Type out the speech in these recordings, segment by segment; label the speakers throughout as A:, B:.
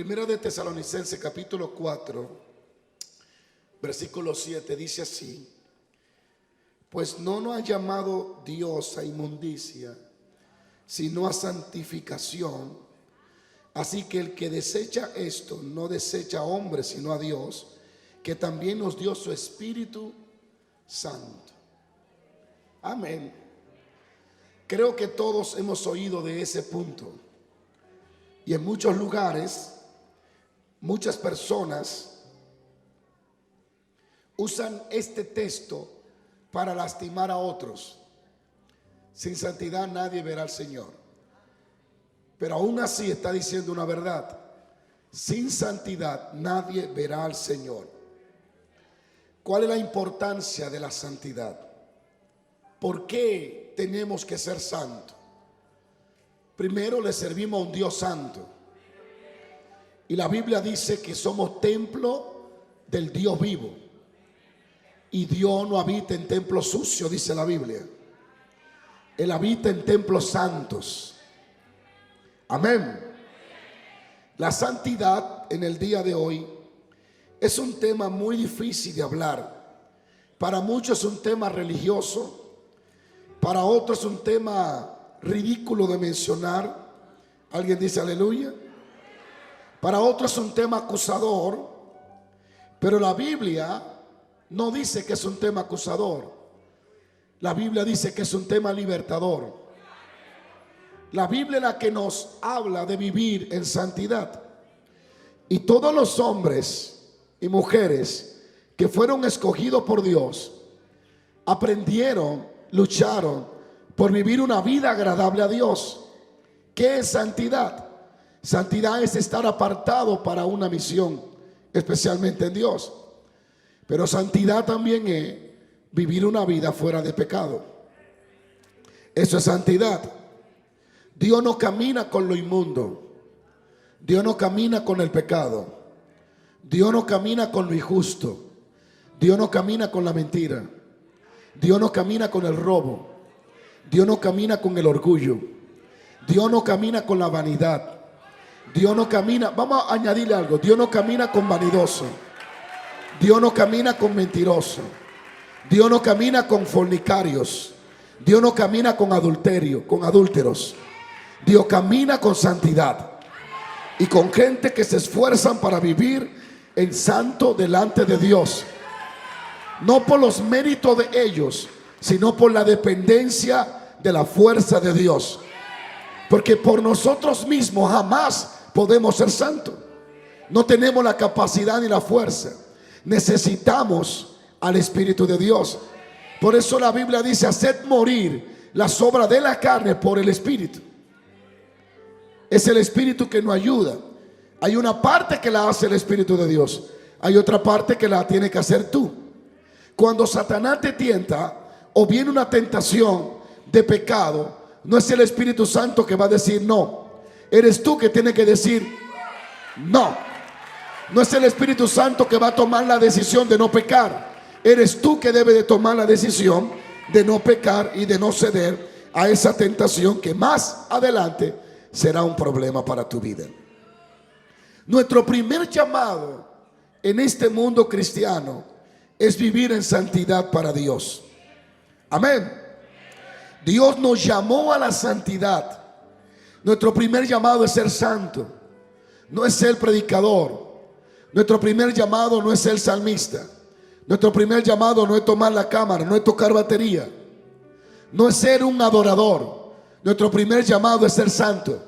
A: Primera de Tesalonicenses capítulo 4, versículo 7 dice así: pues no nos ha llamado Dios a inmundicia, sino a santificación. Así que el que desecha esto no desecha a hombres, sino a Dios, que también nos dio su Espíritu Santo. Amén. Creo que todos hemos oído de ese punto. Y en muchos lugares, muchas personas usan este texto para lastimar a otros. Sin santidad nadie verá al Señor. Pero aún así está diciendo una verdad: sin santidad nadie verá al Señor. ¿Cuál es la importancia de la santidad? ¿Por qué tenemos que ser santos? Primero, le servimos a un Dios santo. Y la Biblia dice que somos templo del Dios vivo. Y Dios no habita en templos sucios, dice la Biblia. Él habita en templos santos. Amén. La santidad en el día de hoy es un tema muy difícil de hablar. Para muchos es un tema religioso. Para otros es un tema ridículo de mencionar. ¿Alguien dice aleluya? Para otros es un tema acusador. Pero la Biblia no dice que es un tema acusador. La Biblia dice que es un tema libertador. La Biblia es la que nos habla de vivir en santidad. Y todos los hombres y mujeres que fueron escogidos por Dios aprendieron, lucharon por vivir una vida agradable a Dios. ¿Qué es santidad? Santidad es estar apartado para una misión, especialmente en Dios. Pero santidad también es vivir una vida fuera de pecado. Eso es santidad. Dios no camina con lo inmundo. Dios no camina con el pecado. Dios no camina con lo injusto. Dios no camina con la mentira. Dios no camina con el robo. Dios no camina con el orgullo. Dios no camina con la vanidad. Dios no camina, vamos a añadirle algo: Dios no camina con vanidoso. Dios no camina con mentiroso. Dios no camina con fornicarios. Dios no camina con adulterio, con adúlteros. Dios camina con santidad y con gente que se esfuerzan para vivir en santo delante de Dios. No por los méritos de ellos, sino por la dependencia de la fuerza de Dios. Porque por nosotros mismos jamás podemos ser santos. No tenemos la capacidad ni la fuerza. Necesitamos al Espíritu de Dios. Por eso la Biblia dice: haced morir las obras de la carne por el Espíritu. Es el Espíritu que nos ayuda. Hay una parte que la hace el Espíritu de Dios. Hay otra parte que la tienes que hacer tú. Cuando Satanás te tienta o viene una tentación de pecado, no es el Espíritu Santo que va a decir no. Eres tú que tienes que decir no. No es el Espíritu Santo que va a tomar la decisión de no pecar. Eres tú que debes de tomar la decisión de no pecar y de no ceder a esa tentación que más adelante será un problema para tu vida. Nuestro primer llamado en este mundo cristiano es vivir en santidad para Dios. Amén. Dios nos llamó a la santidad. Nuestro primer llamado es ser santo. No es ser predicador. Nuestro primer llamado no es ser salmista. Nuestro primer llamado no es tomar la cámara, no es tocar batería, no es ser un adorador. Nuestro primer llamado es ser santo.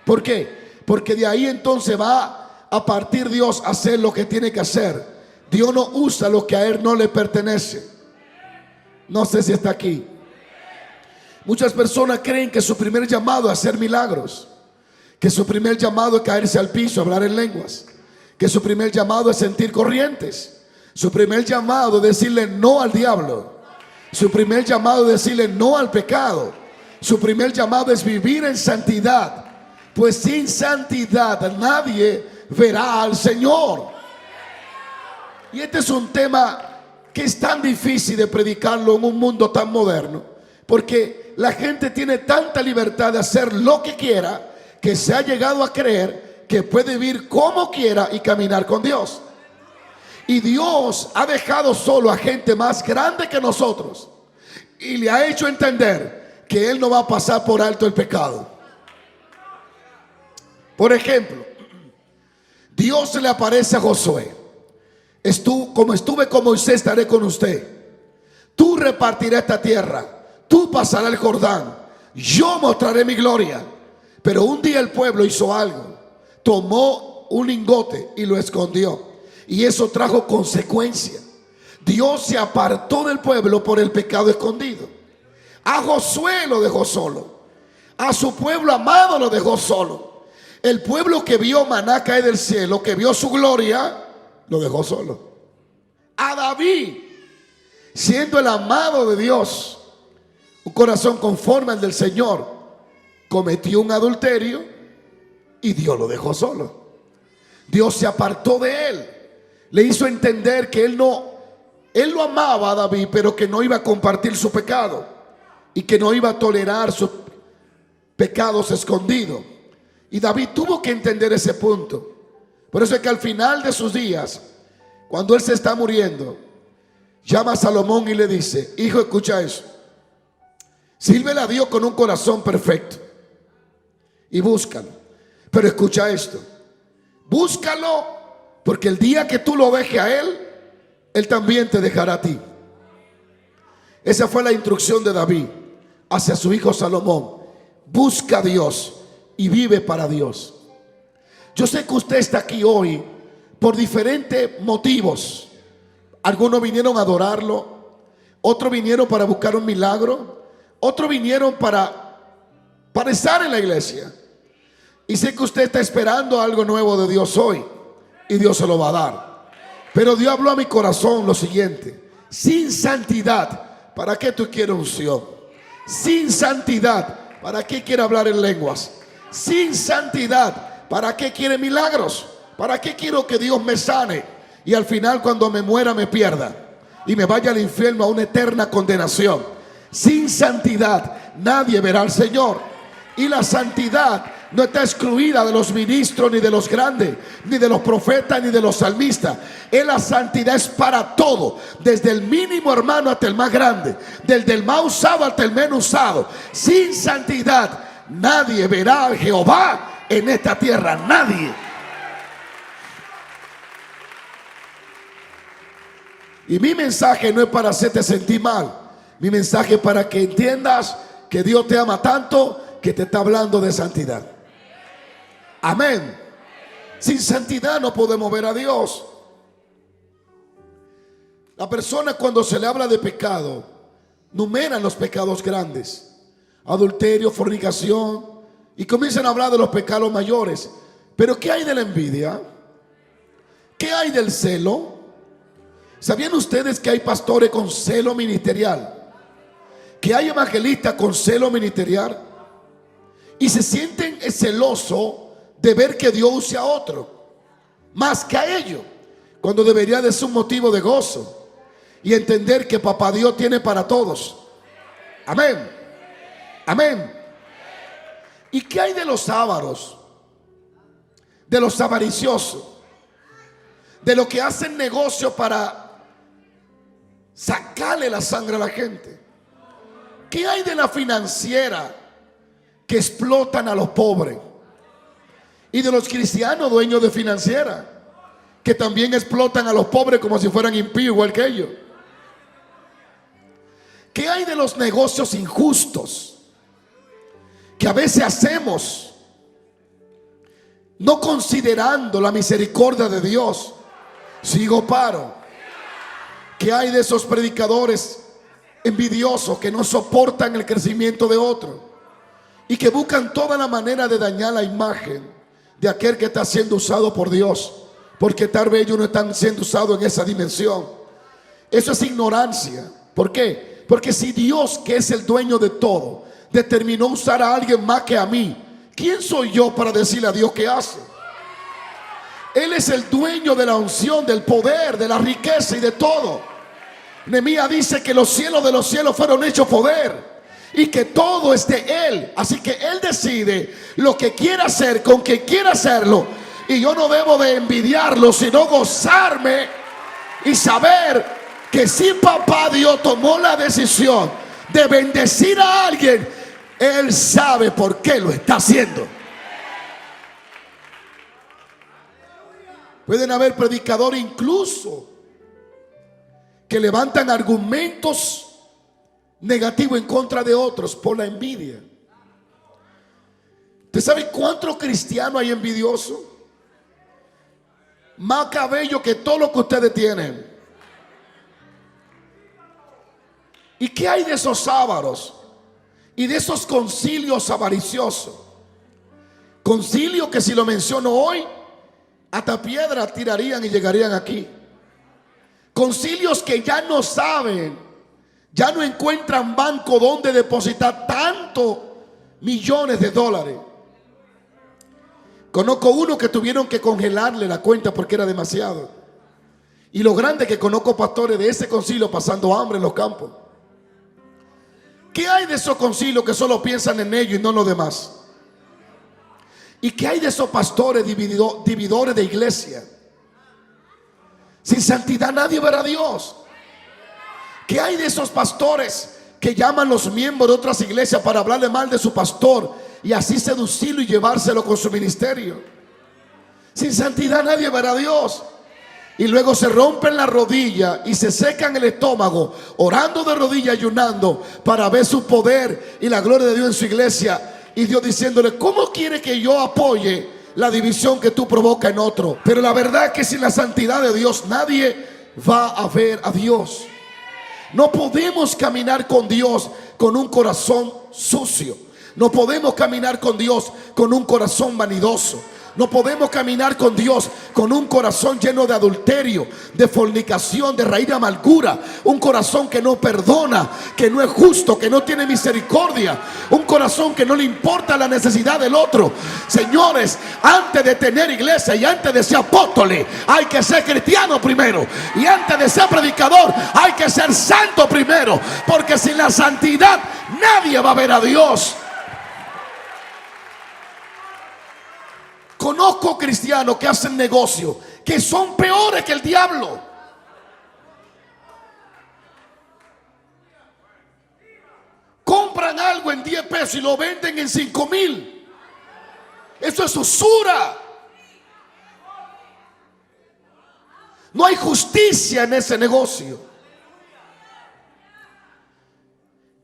A: ¿Por qué? Porque de ahí entonces va a partir Dios a hacer lo que tiene que hacer. Dios no usa lo que a Él no le pertenece. No sé si está aquí. Muchas personas creen que su primer llamado es hacer milagros, que su primer llamado es caerse al piso, hablar en lenguas, que su primer llamado es sentir corrientes. Su primer llamado es decirle no al diablo. Su primer llamado es decirle no al pecado. Su primer llamado es vivir en santidad. Pues sin santidad nadie verá al Señor. Y este es un tema que es tan difícil de predicarlo en un mundo tan moderno, porque la gente tiene tanta libertad de hacer lo que quiera, que se ha llegado a creer que puede vivir como quiera y caminar con Dios. Y Dios ha dejado solo a gente más grande que nosotros y le ha hecho entender que Él no va a pasar por alto el pecado. Por ejemplo, Dios se le aparece a Josué: como estuve con Moisés, estaré con usted. Tú repartirás esta tierra, tú pasarás el Jordán, yo mostraré mi gloria. Pero un día el pueblo hizo algo: tomó un lingote y lo escondió, y eso trajo consecuencias. Dios se apartó del pueblo por el pecado escondido. A Josué lo dejó solo, a su pueblo amado lo dejó solo. El pueblo que vio maná caer del cielo, que vio su gloria, lo dejó solo. A David, siendo el amado de Dios, un corazón conforme al del Señor, cometió un adulterio y Dios lo dejó solo. Dios se apartó de él, le hizo entender que él lo amaba a David, pero que no iba a compartir su pecado y que no iba a tolerar sus pecados escondidos. Y David tuvo que entender ese punto. Por eso es que al final de sus días, cuando él se está muriendo, llama a Salomón y le dice: hijo, escucha eso. Sírvele a Dios con un corazón perfecto y búscalo. Pero escucha esto: búscalo, porque el día que tú lo dejes a Él, Él también te dejará a ti. Esa fue la instrucción de David hacia su hijo Salomón: busca a Dios y vive para Dios. Yo sé que usted está aquí hoy por diferentes motivos. Algunos vinieron a adorarlo, otros vinieron para buscar un milagro, otros vinieron para estar en la iglesia. Y sé que usted está esperando algo nuevo de Dios hoy, y Dios se lo va a dar. Pero Dios habló a mi corazón lo siguiente: sin santidad, ¿para qué tú quieres unción? Sin santidad, ¿para qué quieres hablar en lenguas? Sin santidad, ¿para qué quiere milagros? ¿Para qué quiero que Dios me sane y al final cuando me muera me pierda y me vaya al infierno a una eterna condenación? Sin santidad nadie verá al Señor. Y la santidad no está excluida de los ministros, ni de los grandes, ni de los profetas, ni de los salmistas. La santidad es para todo, desde el mínimo hermano hasta el más grande, desde el más usado hasta el menos usado. Sin santidad nadie verá a Jehová en esta tierra, nadie. Y mi mensaje no es para hacerte sentir mal. Mi mensaje es para que entiendas que Dios te ama tanto que te está hablando de santidad. Amén. Sin santidad no podemos ver a Dios. La persona, cuando se le habla de pecado, numeran los pecados grandes: adulterio, fornicación, y comienzan a hablar de los pecados mayores. Pero ¿qué hay de la envidia? ¿Qué hay del celo? ¿Sabían ustedes que hay pastores con celo ministerial? Que hay evangelistas con celo ministerial y se sienten celosos de ver que Dios use a otro más que a ellos, cuando debería de ser un motivo de gozo y entender que papá Dios tiene para todos. Amén. Amén. ¿Y qué hay de los ávaros? De los avariciosos, de los que hacen negocio para sacarle la sangre a la gente. ¿Qué hay de la financiera que explotan a los pobres? Y de los cristianos dueños de financiera que también explotan a los pobres como si fueran impíos igual que ellos. ¿Qué hay de los negocios injustos que a veces hacemos no considerando la misericordia de Dios? Sigo paro. ¿Qué hay de esos predicadores envidiosos que no soportan el crecimiento de otro y que buscan toda la manera de dañar la imagen de aquel que está siendo usado por Dios, porque tal vez ellos no están siendo usados en esa dimensión? Eso es ignorancia. ¿Por qué? Porque si Dios, que es el dueño de todo, determinó usar a alguien más que a mí, ¿quién soy yo para decirle a Dios qué hace? Él es el dueño de la unción, del poder, de la riqueza y de todo. Nehemías dice que los cielos de los cielos fueron hechos poder y que todo es de Él. Así que Él decide lo que quiere hacer, con quien quiere hacerlo. Y yo no debo de envidiarlo, sino gozarme y saber que si papá Dios tomó la decisión de bendecir a alguien, Él sabe por qué lo está haciendo. Pueden haber predicadores incluso que levantan argumentos negativos en contra de otros por la envidia. ¿Usted sabe cuántos cristianos hay envidiosos? Más cabello que todo lo que ustedes tienen. ¿Y qué hay de esos ávaros y de esos concilios avariciosos? Concilio que si lo menciono hoy, hasta piedras tirarían y llegarían aquí. Concilios que ya no saben, ya no encuentran banco donde depositar tantos millones de dólares. Conozco uno que tuvieron que congelarle la cuenta porque era demasiado. Y lo grande que conozco pastores de ese concilio pasando hambre en los campos. ¿Qué hay de esos concilios que solo piensan en ellos y no en los demás? ¿Y qué hay de esos pastores divididores de iglesia? Sin santidad nadie verá a Dios. ¿Qué hay de esos pastores que llaman los miembros de otras iglesias para hablarle mal de su pastor y así seducirlo y llevárselo con su ministerio? Sin santidad nadie verá a Dios. Y luego se rompen la rodilla y se secan el estómago, orando de rodillas, ayunando para ver su poder y la gloria de Dios en su iglesia. Y Dios diciéndole: ¿cómo quiere que yo apoye la división que tú provocas en otro? Pero la verdad es que sin la santidad de Dios nadie va a ver a Dios. No podemos caminar con Dios con un corazón sucio. No podemos caminar con Dios con un corazón vanidoso. No podemos caminar con Dios con un corazón lleno de adulterio, de fornicación, de raíz de amargura. Un corazón que no perdona, que no es justo, que no tiene misericordia. Un corazón que no le importa la necesidad del otro. Señores, antes de tener iglesia y antes de ser apóstoles, hay que ser cristiano primero. Y antes de ser predicador, hay que ser santo primero. Porque sin la santidad nadie va a ver a Dios. Conozco cristianos que hacen negocio que son peores que el diablo. Compran algo en 10 pesos y lo venden en 5,000. Eso es usura. No hay justicia en ese negocio.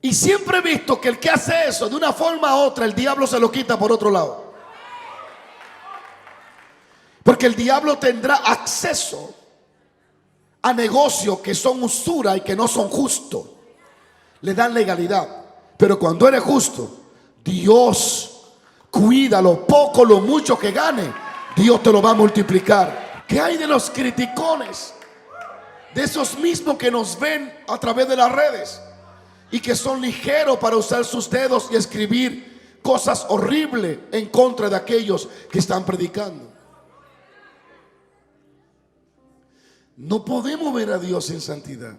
A: Y siempre he visto que el que hace eso de una forma u otra, el diablo se lo quita por otro lado. Porque el diablo tendrá acceso a negocios que son usura y que no son justos. Le dan legalidad. Pero cuando eres justo, Dios cuida lo poco, lo mucho que gane. Dios te lo va a multiplicar. ¿Qué hay de los criticones? De esos mismos que nos ven a través de las redes y que son ligeros para usar sus dedos y escribir cosas horribles en contra de aquellos que están predicando. No podemos ver a Dios sin santidad.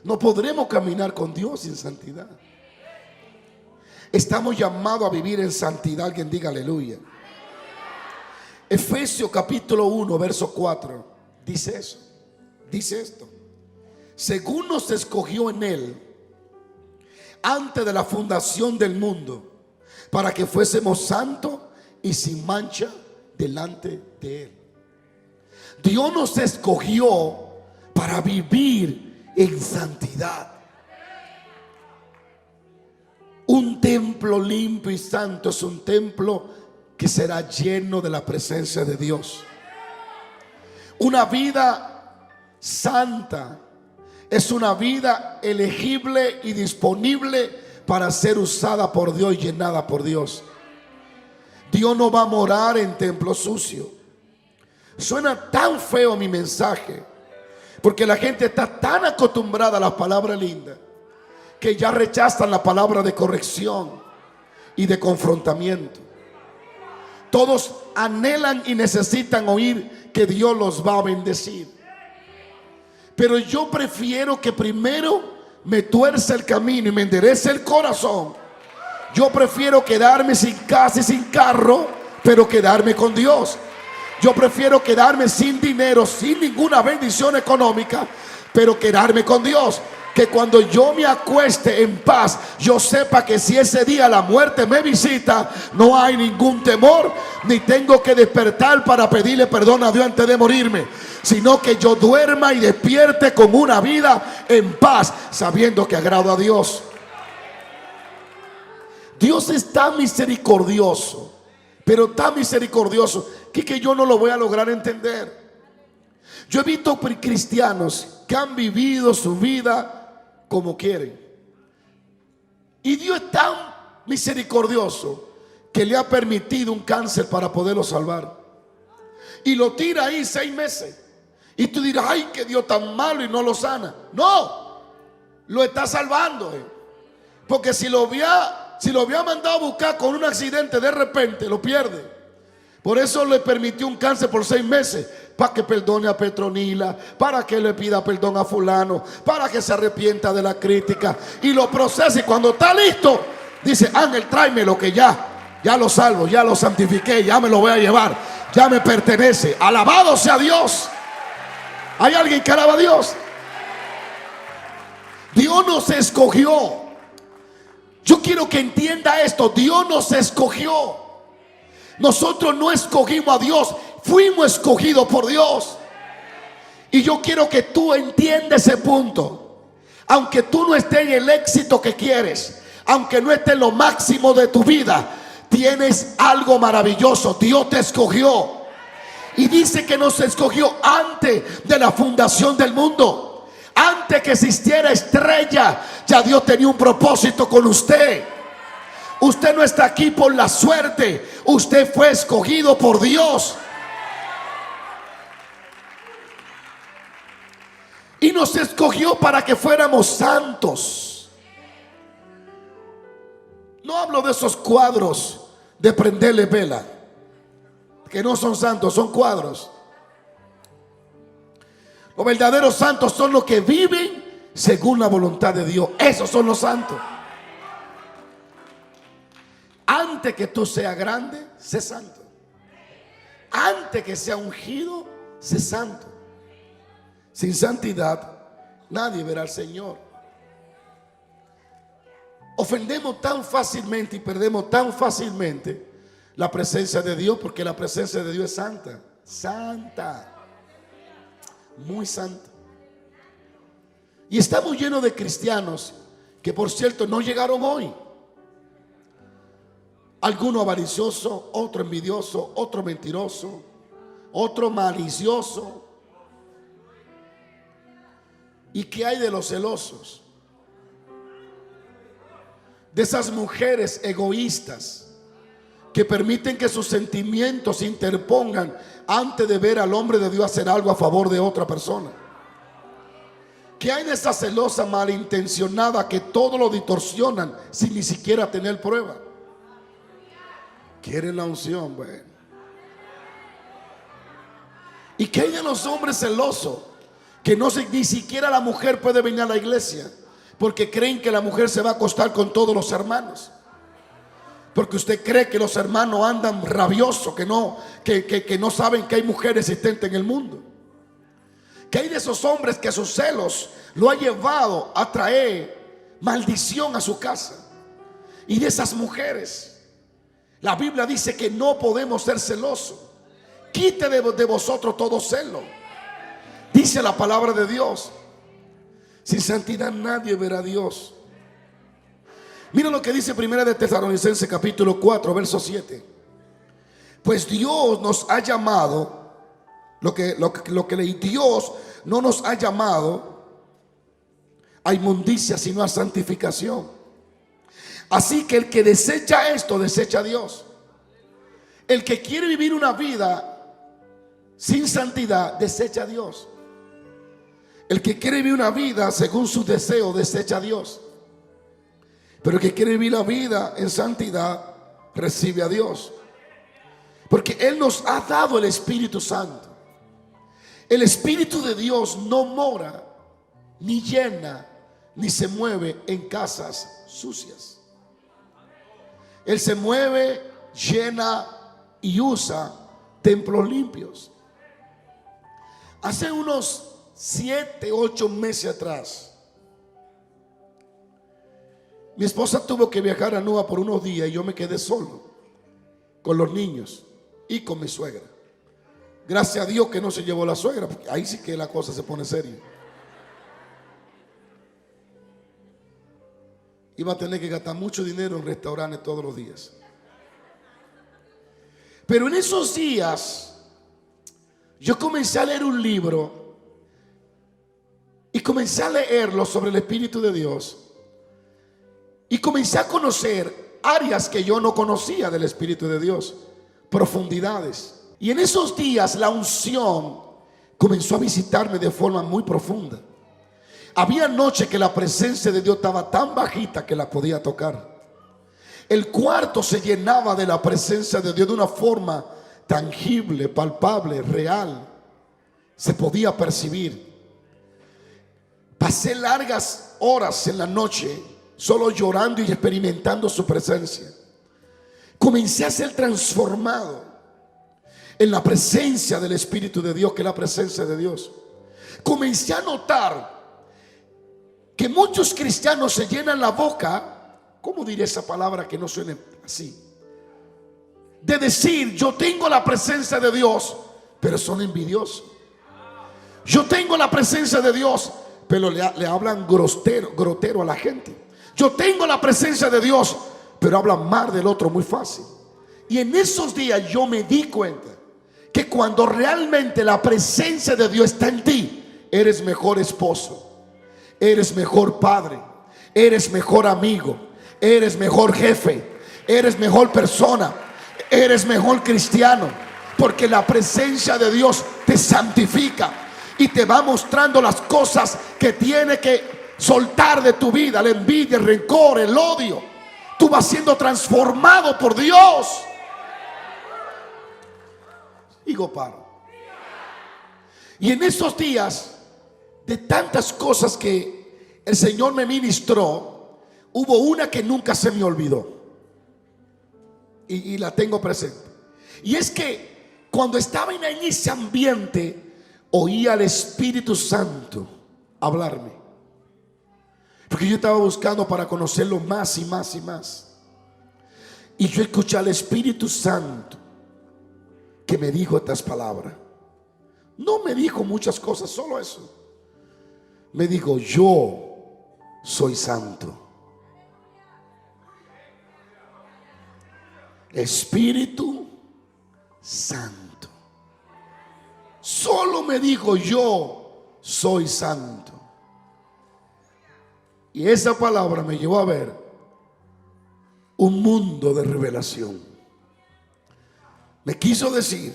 A: No podremos caminar con Dios sin santidad. Estamos llamados a vivir en santidad. Alguien diga aleluya. Efesios capítulo 1 verso 4 dice eso. Dice esto: según nos escogió en Él antes de la fundación del mundo, para que fuésemos santos y sin mancha delante de Él. Dios nos escogió para vivir en santidad. Un templo limpio y santo es un templo que será lleno de la presencia de Dios. Una vida santa es una vida elegible y disponible para ser usada por Dios y llenada por Dios. Dios no va a morar en templo sucio. Suena tan feo mi mensaje porque la gente está tan acostumbrada a las palabras lindas que ya rechazan la palabra de corrección y de confrontamiento. Todos anhelan y necesitan oír que Dios los va a bendecir. Pero yo prefiero que primero me tuerce el camino y me enderece el corazón, yo prefiero quedarme sin casa y sin carro, pero quedarme con Dios. Yo prefiero quedarme sin dinero, sin ninguna bendición económica, pero quedarme con Dios. Que cuando yo me acueste en paz, yo sepa que si ese día la muerte me visita, no hay ningún temor, ni tengo que despertar para pedirle perdón a Dios antes de morirme, sino que yo duerma y despierte con una vida en paz, sabiendo que agrado a Dios. Dios es tan misericordioso, pero tan misericordioso que yo no lo voy a lograr entender. Yo he visto cristianos que han vivido su vida como quieren, y Dios es tan misericordioso que le ha permitido un cáncer para poderlo salvar, y lo tira ahí 6 meses, y tú dirás: ay, que Dios tan malo y no lo sana. No, lo está salvando, porque si lo había mandado a buscar con un accidente, de repente lo pierde. Por eso le permitió un cáncer por 6 meses, para que perdone a Petronila, para que le pida perdón a fulano, para que se arrepienta de la crítica y lo procese. Y cuando está listo, dice: ángel, tráemelo, que ya lo salvo, ya lo santifiqué, ya me lo voy a llevar, ya me pertenece. Alabado sea Dios. ¿Hay alguien que alaba a Dios? Dios nos escogió. Yo quiero que entienda esto: Dios nos escogió. Nosotros no escogimos a Dios, fuimos escogidos por Dios. Y yo quiero que tú entiendas ese punto. Aunque tú no estés en el éxito que quieres, aunque no estés en lo máximo de tu vida, tienes algo maravilloso. Dios te escogió. Y dice que nos escogió antes de la fundación del mundo. Antes que existiera estrella, ya Dios tenía un propósito con usted. Usted no está aquí por la suerte, usted fue escogido por Dios. Y nos escogió para que fuéramos santos. No hablo de esos cuadros de prenderle vela, que no son santos, son cuadros. Los verdaderos santos son los que viven según la voluntad de Dios. Esos son los santos. Antes que tú seas grande, sé santo. Antes que sea ungido, sé santo. Sin santidad nadie verá al Señor. Ofendemos tan fácilmente y perdemos tan fácilmente la presencia de Dios, porque la presencia de Dios es santa. Santa. Muy santa. Y estamos llenos de cristianos que, por cierto, no llegaron hoy. Alguno avaricioso, otro envidioso, otro mentiroso, otro malicioso. ¿Y qué hay de los celosos? De esas mujeres egoístas que permiten que sus sentimientos se interpongan antes de ver al hombre de Dios hacer algo a favor de otra persona. ¿Qué hay de esa celosa malintencionada que todo lo distorsionan sin ni siquiera tener prueba? Quieren la unción, bueno. ¿Y qué hay de los hombres celosos que ni siquiera la mujer puede venir a la iglesia, porque creen que la mujer se va a acostar con todos los hermanos? Porque usted cree que los hermanos andan rabiosos, que no saben que hay mujeres existentes en el mundo. ¿Qué hay de esos hombres que sus celos lo ha llevado a traer maldición a su casa? Y de esas mujeres, la Biblia dice que no podemos ser celosos. Quite de vosotros todo celo, dice la palabra de Dios. Sin santidad nadie verá a Dios. Mira lo que dice Primera de Tesalonicenses capítulo 4 verso 7. Pues Dios nos ha llamado, Dios no nos ha llamado a inmundicia, sino a santificación. Así que el que desecha esto, desecha a Dios. El que quiere vivir una vida sin santidad, desecha a Dios. El que quiere vivir una vida según sus deseos, desecha a Dios. Pero el que quiere vivir la vida en santidad, recibe a Dios. Porque Él nos ha dado el Espíritu Santo. El Espíritu de Dios no mora, ni llena, ni se mueve en casas sucias. Él se mueve, llena y usa templos limpios. Hace unos 7, 8 meses atrás, mi esposa tuvo que viajar a Nueva por unos días y yo me quedé solo con los niños y con mi suegra. Gracias a Dios que no se llevó la suegra, porque ahí sí que la cosa se pone seria. Iba a tener que gastar mucho dinero en restaurantes todos los días. Pero en esos días yo comencé a leer un libro y comencé a leerlo sobre el Espíritu de Dios y comencé a conocer áreas que yo no conocía del Espíritu de Dios, profundidades. Y en esos días la unción comenzó a visitarme de forma muy profunda. Había noches que la presencia de Dios estaba tan bajita que la podía tocar. El cuarto se llenaba de la presencia de Dios de una forma tangible, palpable, real. Se podía percibir. Pasé largas horas en la noche solo llorando y experimentando su presencia. Comencé a ser transformado en la presencia del Espíritu de Dios, que es la presencia de Dios. Comencé a notar que muchos cristianos se llenan la boca, ¿cómo diré esa palabra que no suene así? De decir, yo tengo la presencia de Dios, pero son envidiosos. Yo tengo la presencia de Dios, pero le hablan grotero a la gente. Yo tengo la presencia de Dios, pero hablan mal del otro muy fácil. Y en esos días yo me di cuenta que cuando realmente la presencia de Dios está en ti, eres mejor esposo, eres mejor padre, eres mejor amigo, eres mejor jefe, eres mejor persona, eres mejor cristiano, porque la presencia de Dios te santifica y te va mostrando las cosas que tiene que soltar de tu vida, la envidia, el rencor, el odio. Tú vas siendo transformado por Dios. Digo, paro. Y en esos días de tantas cosas que el Señor me ministró, hubo una que nunca se me olvidó y la tengo presente. Y es que cuando estaba en ese ambiente, oía al Espíritu Santo hablarme, porque yo estaba buscando para conocerlo más y más y más. Y yo escuché al Espíritu Santo que me dijo estas palabras. No me dijo muchas cosas, solo eso. Me dijo, yo soy santo. Espíritu Santo. Solo me dijo, yo soy santo. Y esa palabra me llevó a ver un mundo de revelación. Me quiso decir,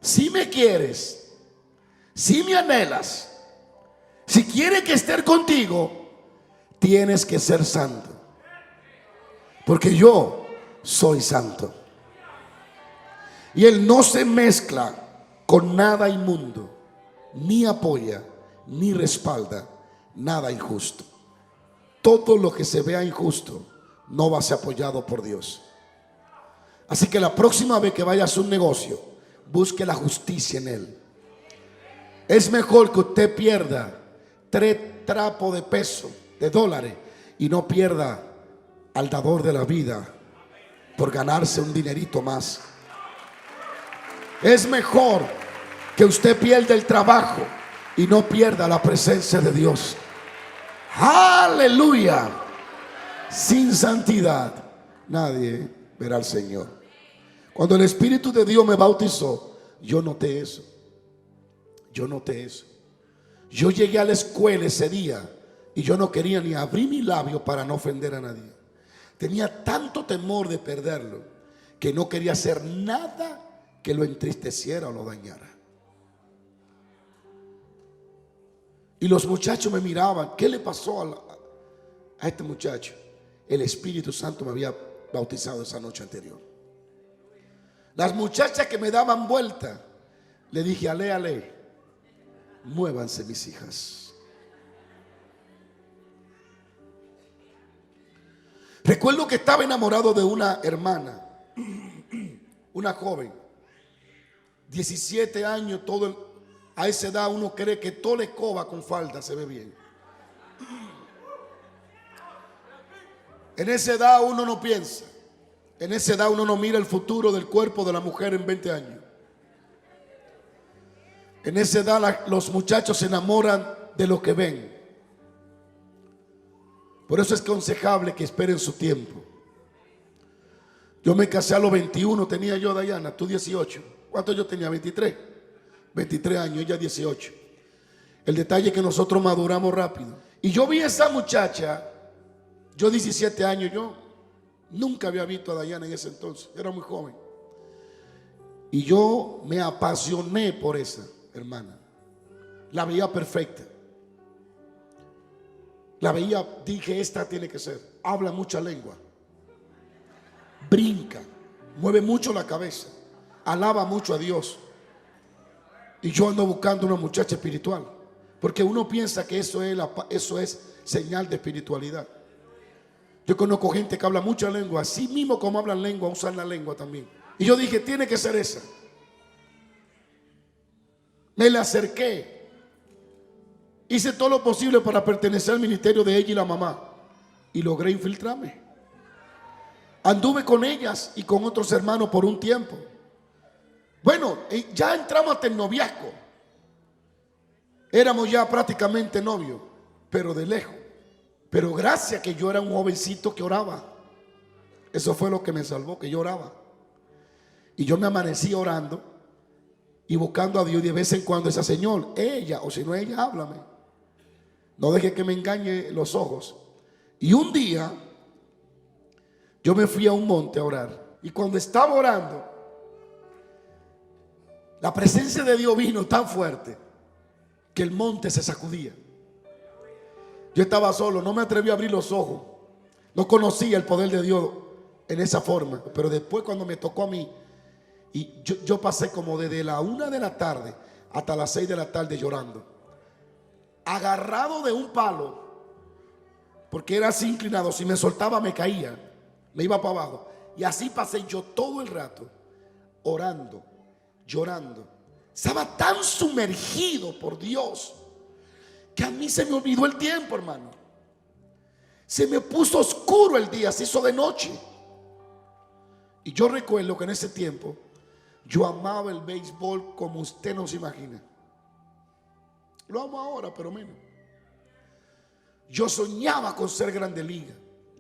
A: si me quieres, si me anhelas, si quieres que esté contigo, tienes que ser santo, porque yo soy santo. Y Él no se mezcla con nada inmundo, ni apoya, ni respalda nada injusto. Todo lo que se vea injusto no va a ser apoyado por Dios. Así que la próxima vez que vayas a un negocio, busque la justicia en él. Es mejor que usted pierda 3 trapos de peso, de dólares, y no pierda al dador de la vida por ganarse un dinerito más. Es mejor que usted pierda el trabajo y no pierda la presencia de Dios. Aleluya. Sin santidad nadie verá al Señor. Cuando el Espíritu de Dios me bautizó, yo noté eso. Yo llegué a la escuela ese día y yo no quería ni abrir mi labio para no ofender a nadie. Tenía tanto temor de perderlo que no quería hacer nada que lo entristeciera o lo dañara. Y los muchachos me miraban, ¿qué le pasó a este muchacho? El Espíritu Santo me había bautizado esa noche anterior. Las muchachas que me daban vuelta, le dije, ale, muévanse mis hijas. Recuerdo que estaba enamorado de una hermana, una joven, 17 años, a esa edad uno cree que toda la escoba con falda se ve bien. En esa edad uno no piensa, en esa edad uno no mira el futuro del cuerpo de la mujer en 20 años. En esa edad los muchachos se enamoran de lo que ven. Por eso es aconsejable que esperen su tiempo. Yo me casé a los 21, tenía yo, Dayana, tú 18. ¿Cuánto yo tenía? 23. 23 años, ella 18. El detalle es que nosotros maduramos rápido. Y yo vi a esa muchacha, yo 17 años, yo nunca había visto a Dayana en ese entonces, era muy joven. Y yo me apasioné por esa hermana. La veía perfecta. La veía, dije, esta tiene que ser. Habla mucha lengua, brinca, mueve mucho la cabeza, alaba mucho a Dios. Y yo ando buscando una muchacha espiritual, porque uno piensa que eso es señal de espiritualidad. Yo conozco gente que habla mucha lengua, así mismo como hablan lengua, usan la lengua también. Y yo dije, tiene que ser esa. Me le acerqué. Hice todo lo posible para pertenecer al ministerio de ella y la mamá. Y logré infiltrarme. Anduve con ellas y con otros hermanos por un tiempo. Bueno, ya entramos hasta el noviazgo. Éramos ya prácticamente novios, pero de lejos. Pero gracias que yo era un jovencito que oraba. Eso fue lo que me salvó, que yo oraba. Y yo me amanecí orando y buscando a Dios. Y de vez en cuando decía, Señor, ella, o si no ella, háblame. No deje que me engañe los ojos. Y un día yo me fui a un monte a orar. Y cuando estaba orando, la presencia de Dios vino tan fuerte que el monte se sacudía. Yo estaba solo, no me atreví a abrir los ojos. No conocía el poder de Dios en esa forma. Pero después, cuando me tocó a mí, y yo pasé como desde la 1 de la tarde hasta las 6 de la tarde llorando, agarrado de un palo, porque era así inclinado. Si me soltaba me caía, me iba para abajo. Y así pasé yo todo el rato, orando, llorando. Estaba tan sumergido por Dios que a mí se me olvidó el tiempo, hermano. Se me puso oscuro el día, se hizo de noche. Y yo recuerdo que en ese tiempo yo amaba el béisbol como usted no se imagina. Lo amo ahora, pero menos. Yo soñaba con ser Grande Liga.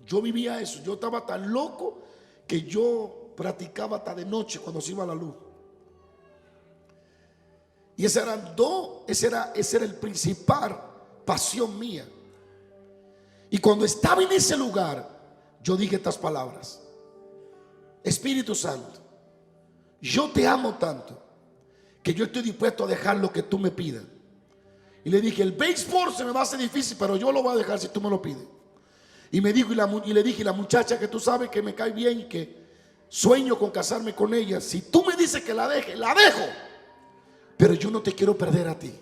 A: Yo vivía eso. Yo estaba tan loco que yo practicaba hasta de noche cuando se iba la luz. Y esa era el principal pasión mía. Y cuando estaba en ese lugar, yo dije estas palabras: Espíritu Santo, yo te amo tanto que yo estoy dispuesto a dejar lo que tú me pidas. Y le dije, el béisbol se me va a hacer difícil, pero yo lo voy a dejar si tú me lo pides. Y me dijo, y le dije, la muchacha que tú sabes que me cae bien y que sueño con casarme con ella, si tú me dices que la deje, la dejo. Pero yo no te quiero perder a ti.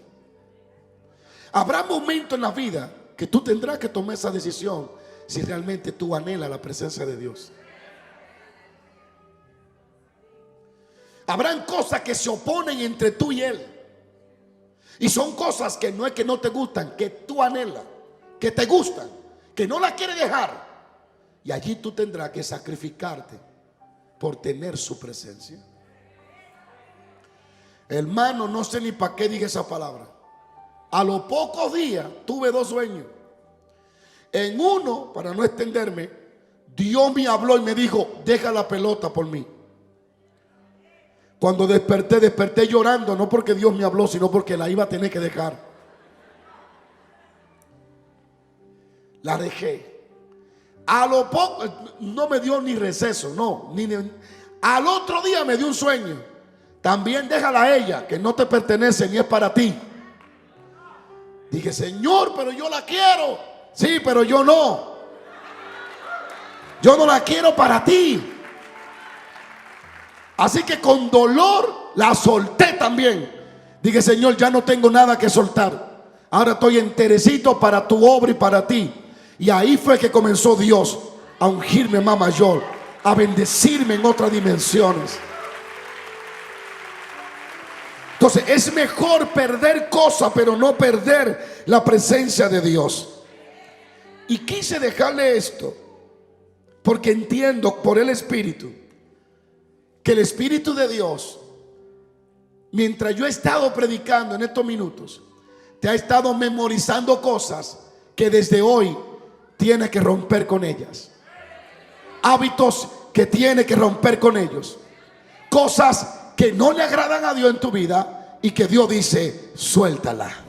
A: Habrá momentos en la vida que tú tendrás que tomar esa decisión si realmente tú anhelas la presencia de Dios. Habrán cosas que se oponen entre tú y Él. Y son cosas que no es que no te gustan, que tú anhelas, que te gustan, que no la quieres dejar. Y allí tú tendrás que sacrificarte por tener su presencia. Hermano, no sé ni para qué dije esa palabra. A los pocos días tuve 2 sueños. En uno, para no extenderme, Dios me habló y me dijo, deja la pelota por mí. Cuando desperté llorando, no porque Dios me habló, sino porque la iba a tener que dejar. La dejé. A lo poco, no me dio ni receso, no. Al otro día me dio un sueño. También déjala a ella, que no te pertenece ni es para ti. Dije, Señor, pero yo la quiero. Sí, pero yo no. Yo no la quiero para ti. Así que con dolor la solté también. Dije, Señor, ya no tengo nada que soltar. Ahora estoy enterecito para tu obra y para ti. Y ahí fue que comenzó Dios a ungirme más mayor, a bendecirme en otras dimensiones. Entonces es mejor perder cosas, pero no perder la presencia de Dios. Y quise dejarle esto porque entiendo por el Espíritu que el Espíritu de Dios, mientras yo he estado predicando en estos minutos, te ha estado memorizando cosas que desde hoy tiene que romper con ellas. Hábitos que tiene que romper con ellos. Cosas que no le agradan a Dios en tu vida y que Dios dice, suéltala.